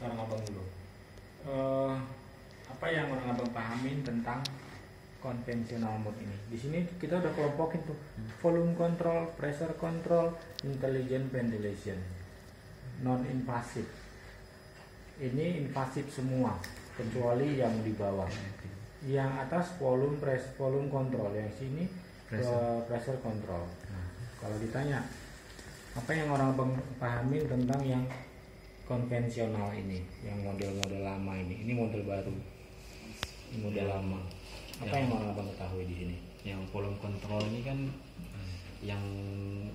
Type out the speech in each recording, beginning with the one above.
sekarang abang dulu. Apa yang orang abang pahamin tentang konvensional mode ini? Di sini kita udah kelompokin tuh, volume control, pressure control, intelligent ventilation, non invasive. Ini invasif semua kecuali yang di bawah. Yang atas volume control, yang sini pressure control. Nah, kalau ditanya apa yang orang abang pahamin tentang yang konvensional ini, yang model-model lama ini model baru, ini model lama. Apa yang orang abang ketahui di sini? Yang volume control ini kan yang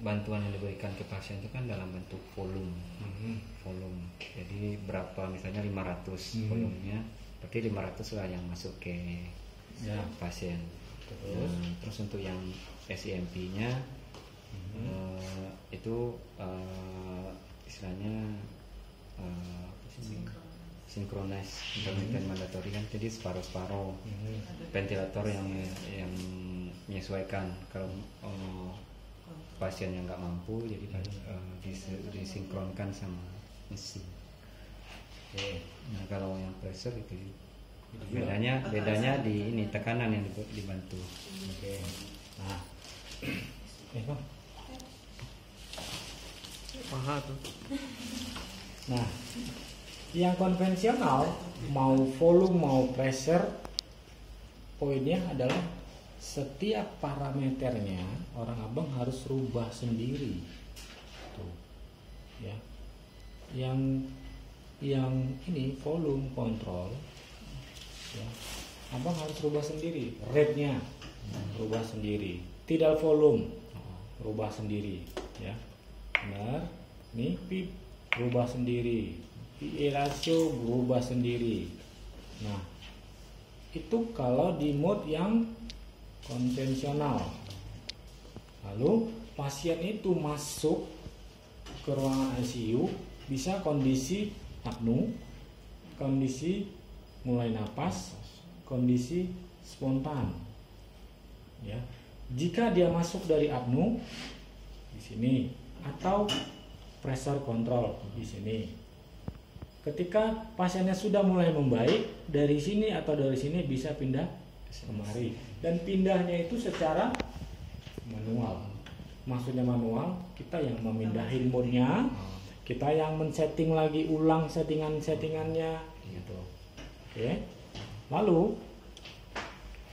bantuan yang diberikan ke pasien itu kan dalam bentuk volume. Volume. Jadi berapa misalnya 500 volumenya, berarti 500 lah yang masuk ke pasien. Terus untuk yang SIMP-nya itu istilahnya sinkronis intermittent mandatory kan, jadi separuh-separuh ventilator yang menyesuaikan kalau pasien yang nggak mampu, jadi disinkronkan sama mesin. Nah kalau yang pressure itu bedanya di ini tekanan yang dibantu. Nah, Bang. Paha tuh. Nah, yang konvensional mau volume mau pressure, poinnya adalah setiap parameternya orang abang harus rubah sendiri. Tuh, ya. Yang ini volume control, ya, abang harus rubah sendiri. Rate-nya rubah sendiri. Tidak volume, rubah sendiri, ya. Benar. Nih PIP rubah sendiri. PA ratio berubah sendiri. Nah, itu kalau di mode yang konvensional. Lalu pasien itu masuk ke ruangan ICU bisa kondisi apnu, kondisi mulai napas, kondisi spontan. Ya. Jika dia masuk dari apnu di sini atau pressure control di sini. Ketika pasiennya sudah mulai membaik, dari sini atau dari sini bisa pindah kemari. Dan pindahnya itu secara manual. Maksudnya manual, kita yang memindahin mode-nya, kita yang men-setting lagi ulang settingannya gitu. Oke. Lalu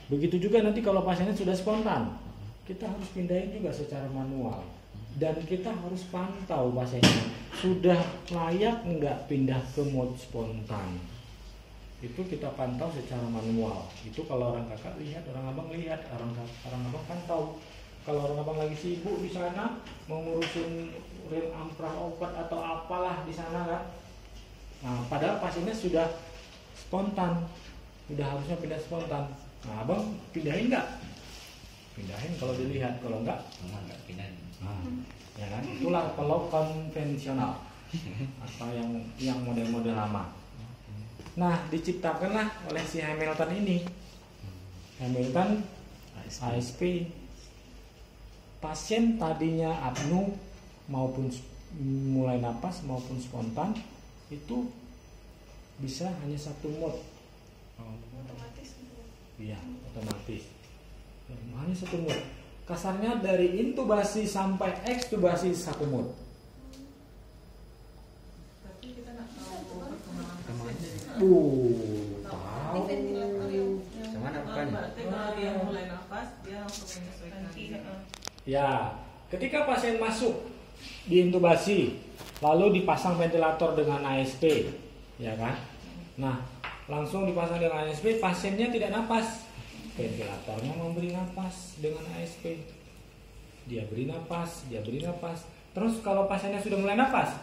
begitu juga nanti kalau pasiennya sudah spontan, kita harus pindahin juga secara manual. Dan kita harus pantau pasiennya sudah layak nggak pindah ke mode spontan. Itu kita pantau secara manual. Itu kalau orang kakak lihat, orang abang lihat, orang abang pantau. Kalau orang abang lagi sibuk di sana mengurusin rem ampras obat atau apalah di sana kan. Nah, padahal pasiennya sudah spontan, sudah harusnya pindah spontan. Nah, abang pindahin nggak? Pindahin kalau dilihat, kalau enggak pindahin. Nah, ya kan? Itulah kalau konvensional atau yang model-model lama. Nah, diciptakanlah oleh si Hamilton ini. Hamilton ASP. Pasien tadinya apnu maupun mulai napas maupun spontan itu bisa hanya satu mode. Otomatis. Iya, otomatis. Hanya satu mode. Kasarnya dari intubasi sampai ekstubasi satu mode. Tapi kita nggak tahu perkembangan Perkembangan. pasien. Tahu. Ini ventilator yang Cuman apa kan? berarti kalau dia mulai nafas dia langsung menyesuaikan diri. Ya, ketika pasien masuk di intubasi, lalu dipasang ventilator dengan ASP, ya kan? Nah, langsung dipasang dengan ASP, pasiennya tidak napas. Ventilatornya memberi napas dengan ASP. Dia beri napas. Terus kalau pasiennya sudah mulai napas,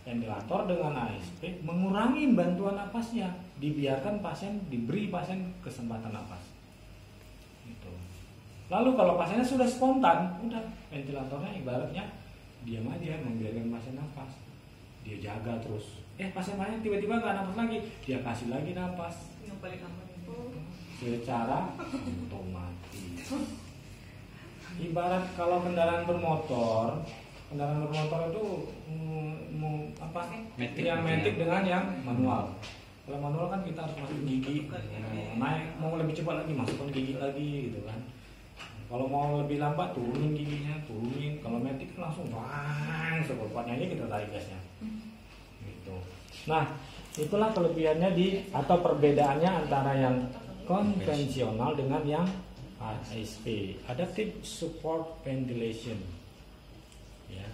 ventilator dengan ASP mengurangi bantuan napasnya. Dibiarkan diberi pasien kesempatan napas. Gitu. Lalu kalau pasiennya sudah spontan, udah ventilatornya ibaratnya diam aja, membiarkan pasien napas. Dia jaga terus. Pasien-pasien tiba-tiba nggak napas lagi, dia kasih lagi napas. Yang paling aman itu Secara otomatis. Ibarat kalau kendaraan bermotor, kendaraan bermotor itu Matic yang gitu matic ya. dengan yang manual. Kalau manual kan kita harus masuk gigi, naik mau lebih cepat lagi masukkan gigi lagi gitu kan. Kalau mau lebih lambat turunin giginya, turunin. Kalau matic kan langsung wang sekuatnya aja kita tarik gasnya. Gitu. Nah, itulah kelebihannya atau perbedaannya antara yang konvensional dengan yang ASP, Adaptive Support Ventilation. Ya.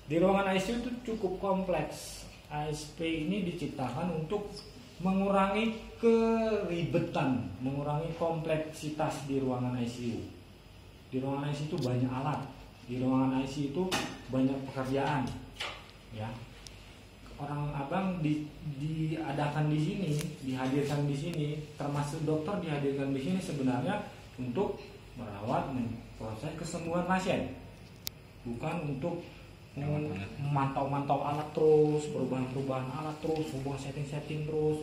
Di ruangan ICU itu cukup kompleks. ASP ini diciptakan untuk mengurangi keribetan, mengurangi kompleksitas di ruangan ICU. Di ruangan ICU itu banyak alat, di ruangan ICU itu banyak pekerjaan. Ya, orang abang diadakan di sini, dihadirkan di sini, termasuk dokter dihadirkan di sini sebenarnya untuk merawat, memproses kesembuhan pasien, bukan untuk memantau alat terus, perubahan alat terus, hubungan setting terus.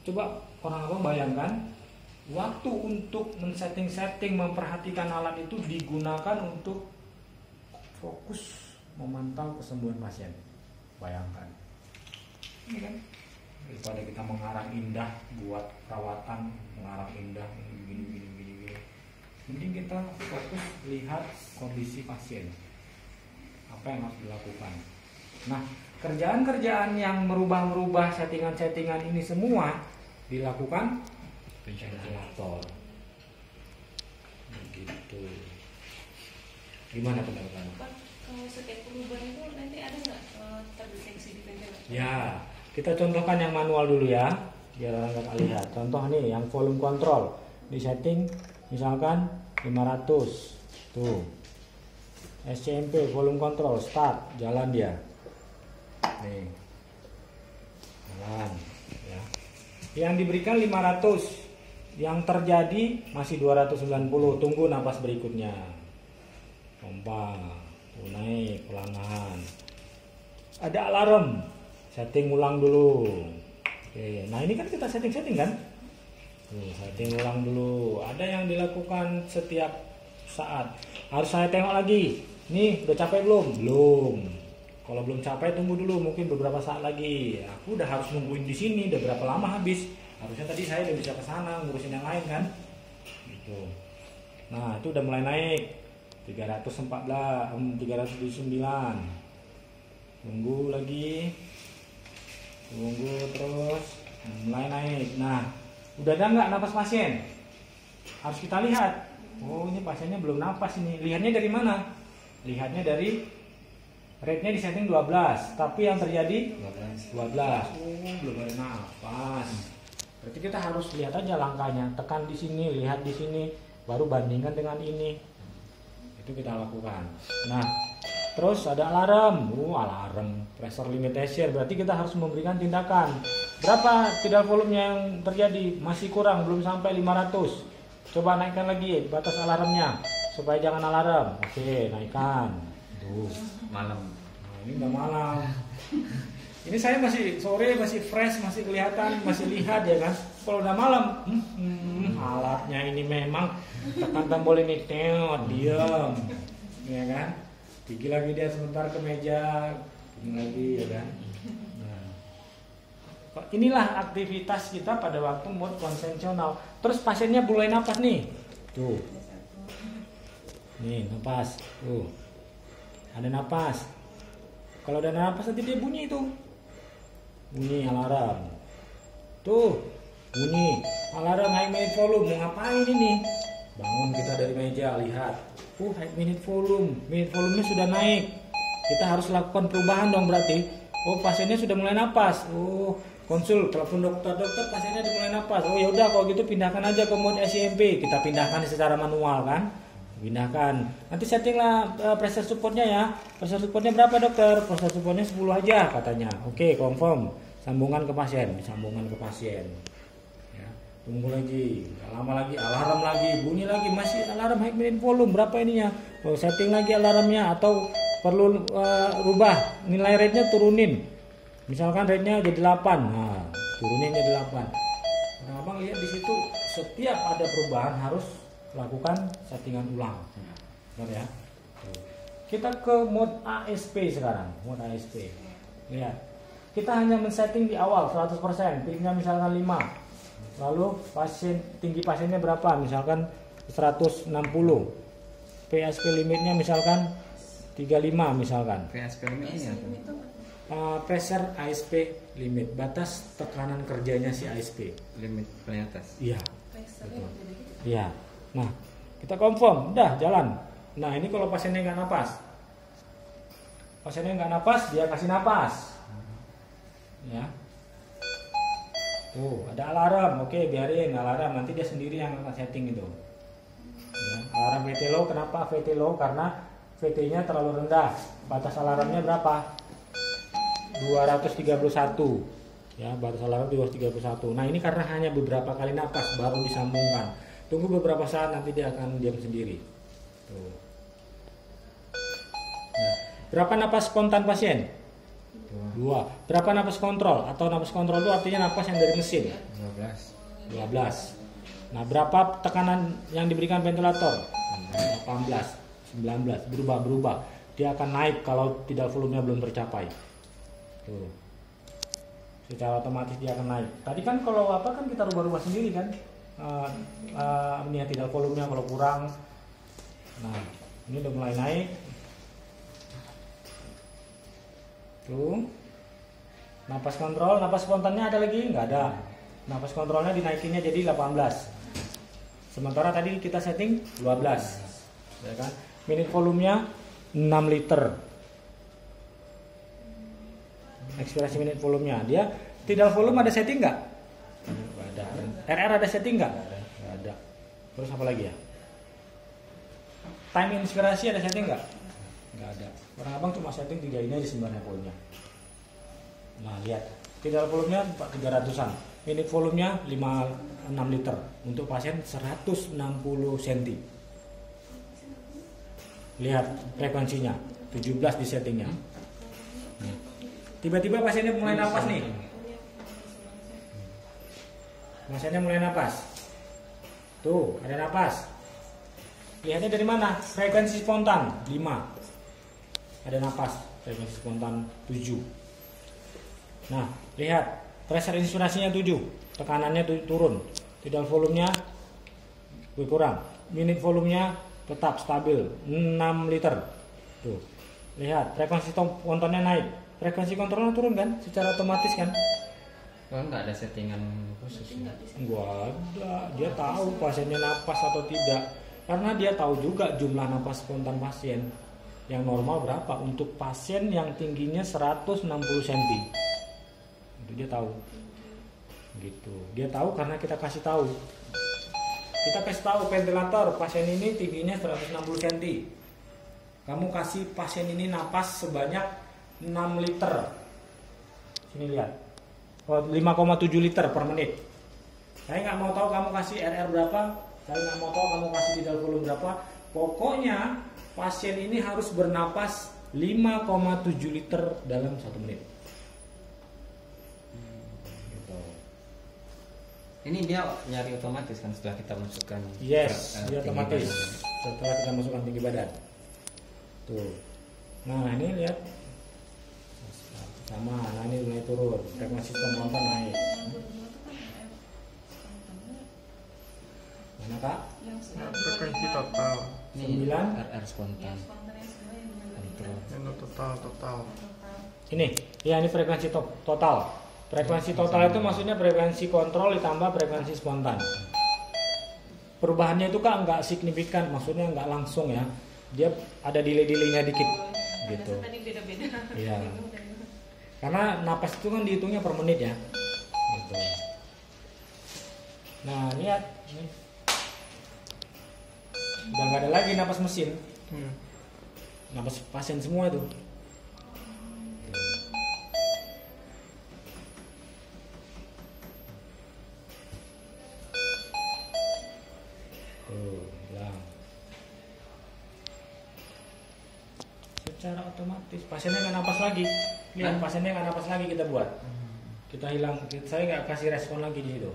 Coba orang abang bayangkan, waktu untuk men-setting, memperhatikan alat itu digunakan untuk fokus memantau kesembuhan pasien. Bayangkan, ini kan daripada kita mengarang indah buat perawatan, mengarang indah gini. Mending kita fokus lihat kondisi pasien, apa yang harus dilakukan. Nah, kerjaan-kerjaan yang merubah settingan ini semua dilakukan ventilator. Begitu. Gimana pendapat? Pak, kalau setiap perubahan itu nanti ada nggak terdeteksi di ventilator? Ya, kita contohkan yang manual dulu ya, biar orang nggak lihat. Contoh nih, yang volume control di setting misalkan 500, tuh. SCMP volume control start, jalan dia. Nih, jalan. Ya. Yang diberikan 500, yang terjadi masih 290. Tunggu napas berikutnya. Pompa, naik pelan-pelan. Ada alarm, setting ulang dulu. Oke, nah ini kan kita setting kan? Setting ulang dulu. Ada yang dilakukan setiap saat. Harus saya tengok lagi. Nih, udah capek belum? Belum. Kalau belum capek tunggu dulu, mungkin beberapa saat lagi. Aku udah harus nungguin di sini, udah berapa lama habis? Harusnya tadi saya udah bisa ke sana ngurusin yang lain kan? Gitu. Nah, itu udah mulai naik. 309. Tunggu lagi. Tunggu terus. Mulai naik. Nah, udah ada nggak napas pasien? Harus kita lihat. Oh, ini pasiennya belum napas ini. Lihatnya dari mana? Lihatnya dari rate-nya di setting 12, tapi yang terjadi 12. Oh, belum ada napas. Berarti kita harus lihat aja langkahnya. Tekan di sini, lihat di sini, baru bandingkan dengan ini. Itu kita lakukan. Nah, terus ada alarm. Alarm pressure limitation. Berarti kita harus memberikan tindakan. Berapa tidak volume yang terjadi? Masih kurang, belum sampai 500. Coba naikkan lagi batas alarmnya supaya jangan alarm. Oke, naikkan. Tuh, Malam. nah, ini udah malam. Ini saya masih sore, masih fresh, masih kelihatan, masih lihat ya kan. Kalau udah malam, alatnya ini memang tekan tombol ini, diam, ya kan. Gigi lagi dia sebentar ke meja, gini lagi ya kan. Nah, inilah aktivitas kita pada waktu mode konvensional. Terus pasiennya mulai napas nih, tuh, nih napas, tuh, ada napas. Kalau ada napas nanti dia bunyi itu. Bunyi alarm. Tuh, bunyi alarm high minute volume. Mau ngapain ini? Bangun kita dari meja, lihat. High minute volume. Minute volumenya sudah naik. Kita harus lakukan perubahan dong berarti. Oh, pasiennya sudah mulai napas. Oh, konsul, telepon dokter, pasiennya udah mulai napas. Oh, ya udah kalau gitu pindahkan aja ke mode SCMP. Kita pindahkan secara manual kan? Pindahkan. Nanti settinglah pressure supportnya ya. Pressure supportnya berapa dokter? Pressure supportnya 10 aja katanya. Oke, confirm. Sambungan ke pasien, disambungkan ke pasien. Ya, tunggu lagi, nggak lama lagi, alarm lagi, bunyi lagi, masih alarm high minute volume berapa ininya? Oh, setting lagi alarmnya atau perlu rubah nilai rate-nya turunin. Misalkan rate-nya jadi 8, nah turunin jadi 8. Nah, abang lihat di situ setiap ada perubahan harus lakukan settingan ulang. Benar ya? Oke, kita ke mode ASP sekarang, mode ASP. Lihat, kita hanya men-setting di awal 100%, peaknya misalkan 5. Lalu tinggi pasiennya berapa? Misalkan 160. PSP limitnya misalkan 35 misalkan. PSP limit ini apa? Pressure ASP limit, batas tekanan kerjanya si ASP. Limit paling atas. Iya. Betul. Iya. Nah, kita confirm, udah jalan. Nah, ini kalau pasiennya nggak napas. Pasiennya nggak napas, dia kasih napas. Ya. Tuh, ada alarm. Oke, biarin alarm, nanti dia sendiri yang akan setting itu. Ya, alarm VT low, kenapa VT low? Karena VT-nya terlalu rendah. Batas alarmnya berapa? 231. Ya, batas alarm 231. Nah, ini karena hanya beberapa kali napas baru disambungkan. Tunggu beberapa saat, nanti dia akan diam sendiri. Tuh. Nah, berapa napas spontan pasien? 2. Berapa napas kontrol? Atau napas kontrol itu artinya napas yang dari mesin? 12. Nah, berapa tekanan yang diberikan ventilator? 18, 19, berubah. Dia akan naik kalau tidak volumenya belum tercapai. Tuh. Secara otomatis dia akan naik. Tadi kan kalau apa kan kita rubah-rubah sendiri kan? Ini ya, tidak volumenya kalau kurang. Nah, ini udah mulai naik. Tuh. Napas kontrol, napas spontannya ada lagi? Nggak ada. Napas kontrolnya dinaikinnya jadi 18. Sementara tadi kita setting 12. Ya kan? Minute volumenya 6 liter. Ekspirasi minute volumenya. Dia tidak volume ada setting nggak? Nggak ada. RR ada setting nggak? Nggak ada. Terus apa lagi ya? Time inspirasi ada setting nggak? Nggak ada. Orang abang cuma setting 3 ini aja sebenarnya poinnya. Nah, lihat. Tidak volumenya 300-an. Minute volumenya 6 liter. Untuk pasien 160 cm. Lihat frekuensinya 17 di settingnya. Tiba-tiba pasiennya mulai napas nih. Pasiennya mulai napas. Tuh, ada napas. Lihatnya dari mana? Frekuensi spontan 5. Ada napas. Frekuensi spontan 7. Nah, lihat. Pressure inspirasinya 7. Tekanannya turun. Tidal volumenya berkurang. Minute volumenya tetap stabil 6 liter. Tuh. Lihat, frekuensi kontrolnya naik. Frekuensi kontrolnya turun kan? Secara otomatis kan? Oh, nggak ada settingan khusus. Nggak ada. Dia tahu pasiennya napas atau tidak. Karena dia tahu juga jumlah napas spontan pasien. Yang normal berapa? Untuk pasien yang tingginya 160 cm. Itu dia tahu. Gitu. Dia tahu karena kita kasih tahu. Kita kasih tahu ventilator pasien ini tingginya 160 cm. Kamu kasih pasien ini napas sebanyak 6 liter. Sini lihat. 5,7 liter per menit. Saya nggak mau tahu kamu kasih RR berapa. Saya nggak mau tahu kamu kasih tidal volume berapa. Pokoknya pasien ini harus bernapas 5,7 liter dalam 1 menit. Gitu. Ini dia nyari otomatis kan setelah kita masukkan. Yes, dia tinggi otomatis. badan. Setelah kita masukkan tinggi badan. Tuh. Nah, ini lihat. Sama, nah ini mulai turun. Frekuensi spontan naik. Mana kak? Frekuensi total. Ini 9. RR spontan. Kontrol. Yang total. Ini, ya ini frekuensi total. Frekuensi total itu maksudnya frekuensi kontrol ditambah frekuensi spontan. Perubahannya itu kak nggak signifikan, maksudnya nggak langsung ya. Dia ada delay-delaynya dikit, gitu. Tadi beda-beda. Iya. Karena napas itu kan dihitungnya per menit ya. Gitu. Nah lihat, ini. Udah nggak ada lagi napas mesin, napas pasien semua itu. Tuh, hilang. Secara otomatis pasiennya nggak napas lagi. Lihat, pasiennya nggak napas lagi kita buat. Kita hilang, saya nggak kasih respon lagi di situ.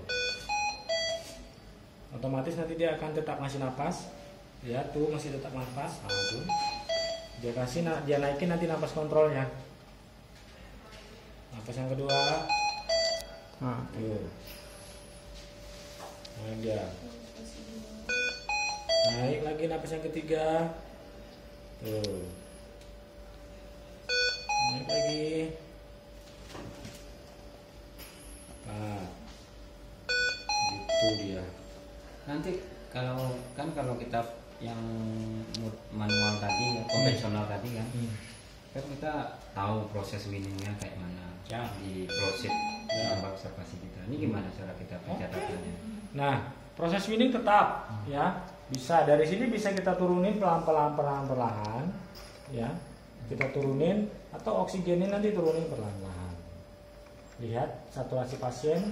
Otomatis nanti dia akan tetap ngasih napas. Lihat tuh masih tetap napas. Nah, tuh. Dia naikin nanti napas kontrolnya. Napas yang kedua. Nah, Tuh. Naik dia. Naik lagi napas yang ketiga. Tuh. Naik lagi. Nah. Gitu dia. Nanti kalau kita yang manual tadi, konvensional tadi kan, kan kita tahu proses winningnya kayak mana, Ya. di proses gambar observasi kita. Ini gimana cara kita pencatatannya? Nah, proses winning tetap ya. Bisa dari sini bisa kita turunin perlahan, ya. Kita turunin atau oksigennya nanti turunin perlahan-lahan. Lihat saturasi pasien.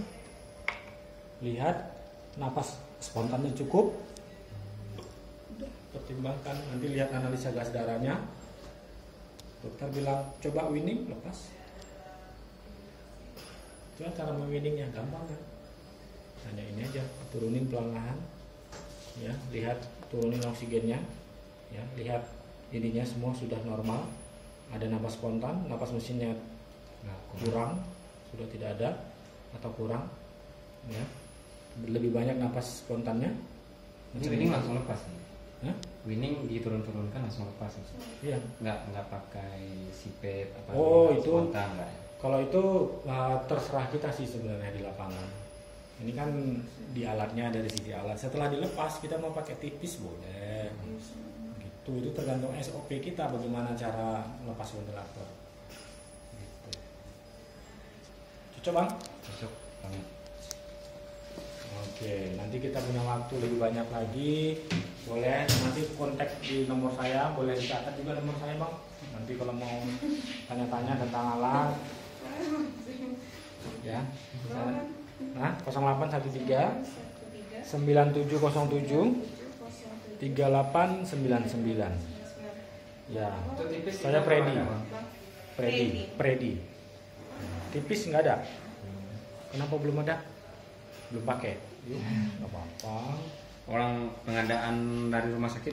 Lihat napas spontannya cukup. Pertimbangkan, nanti lihat analisa gas darahnya. Dokter bilang coba winning, lepas. Coba cara mewiningnya gampang kan? Hanya ini aja, turunin perlahan, ya. Lihat turunin oksigennya, ya. Lihat ininya semua sudah normal. Ada napas spontan, napas mesinnya kurang, sudah tidak ada atau kurang, ya. Lebih banyak napas spontannya. Ini winning langsung lepas nih. Hah? Winning diturun-turunkan langsung lepas nih. Iya. Nggak pakai sipet apa Oh, itu spontan nggak ya? kalau itu terserah kita sih sebenarnya di lapangan. Ini kan di alatnya, dari sisi alat. Setelah dilepas kita mau pakai tipis boleh. Gitu. Itu tergantung SOP kita bagaimana cara lepas ventilator. Gitu. Cocok bang? Cocok banget. Oke, nanti kita punya waktu lebih banyak lagi. Boleh nanti kontak di nomor saya, boleh dicatat juga nomor saya bang. Nanti kalau mau tanya-tanya tentang alat, ya. Nah, 0813 9707 3899. Ya, saya Freddy. Tipis nggak ada. Kenapa belum ada? Belum pakai. Yuk, nggak apa-apa. Orang pengadaan dari rumah sakit